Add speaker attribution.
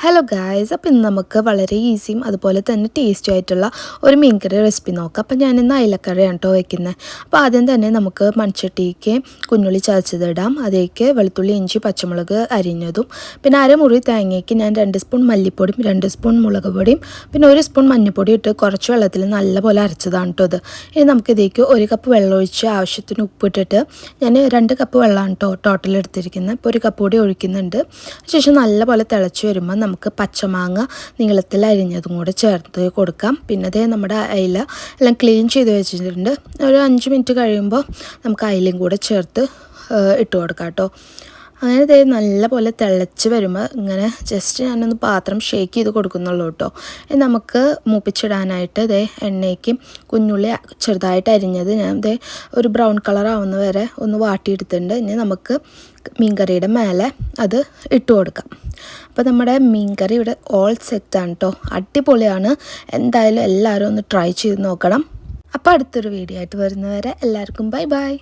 Speaker 1: Hello guys, അപ്പോൾ ഇന്ന് നമുക്ക് വളരെ ഈസിയും അതുപോലെ തന്നെ ടേസ്റ്റി ആയിട്ടുള്ള ഒരു മീൻകറി റെസിപ്പി നോക്കാം. അപ്പോൾ ഞാനിന്ന് അയിലക്കറിയാണ് കേട്ടോ വയ്ക്കുന്നത്. അപ്പോൾ ആദ്യം തന്നെ നമുക്ക് മൺചട്ടിക്ക് കുഞ്ഞുള്ളി ചതച്ചതിടാം. അതിലേക്ക് വെളുത്തുള്ളി, ഇഞ്ചി, പച്ചമുളക് അരിഞ്ഞതും പിന്നെ അരമുറി തേങ്ങയ്ക്ക് ഞാൻ 2 സ്പൂൺ മല്ലിപ്പൊടിയും 2 സ്പൂൺ മുളക് പൊടിയും പിന്നെ 1 സ്പൂൺ മഞ്ഞൾപ്പൊടി ഇട്ട് കുറച്ച് വെള്ളത്തിൽ നല്ലപോലെ അരച്ചതാണ് കേട്ടോ ഇത്. ഇനി നമുക്കിതേക്ക് 1 കപ്പ് വെള്ളം ഒഴിച്ച് ആവശ്യത്തിന് ഉപ്പിട്ടിട്ട് ഞാൻ 2 കപ്പ് വെള്ളമാണ് കേട്ടോ ടോട്ടൽ എടുത്തിരിക്കുന്നത്. ഇപ്പോൾ 1 കപ്പ് കൂടി ഒഴിക്കുന്നുണ്ട്. ശേഷം നല്ലപോലെ തിളച്ച് വരുമ്പോൾ നമുക്ക് പച്ചമാങ്ങ നീളത്തിൽ അരിഞ്ഞതും കൂടെ ചേർത്ത് കൊടുക്കാം. പിന്നെ അതേ നമ്മുടെ അയില എല്ലാം ക്ലീൻ ചെയ്ത് വെച്ചിട്ടുണ്ട്. ഒരു 5 മിനിറ്റ് കഴിയുമ്പോൾ നമുക്ക് അയിലയും കൂടെ ചേർത്ത് ഇട്ട് കൊടുക്കാം കേട്ടോ. അങ്ങനെ ഇതേ നല്ലപോലെ തിളച്ച് വരുമ്പോൾ ഇങ്ങനെ ജസ്റ്റ് ഞാനൊന്ന് പാത്രം ഷേക്ക് ചെയ്ത് കൊടുക്കുന്നുള്ളൂ കേട്ടോ. നമുക്ക് മൂപ്പിച്ചിടാനായിട്ട് ഇതേ എണ്ണയ്ക്ക് കുഞ്ഞുള്ളി ചെറുതായിട്ട് അരിഞ്ഞത് ഞാൻ ഇതേ ഒരു ബ്രൗൺ കളർ ആവുന്ന വരെ ഒന്ന് വാട്ടിയെടുത്തിട്ടുണ്ട്. ഇനി നമുക്ക് മീൻകറിയുടെ മേലെ അത് ഇട്ട് കൊടുക്കാം. അപ്പോൾ നമ്മുടെ മീൻകറി ഇവിടെ ഓൾ സെറ്റാണ് കേട്ടോ. അടിപൊളിയാണ്. എന്തായാലും എല്ലാവരും ഒന്ന് ട്രൈ ചെയ്ത് നോക്കണം. അപ്പോൾ അടുത്തൊരു വീഡിയോ ആയിട്ട് വരുന്നവരെ എല്ലാവർക്കും ബൈ ബൈ.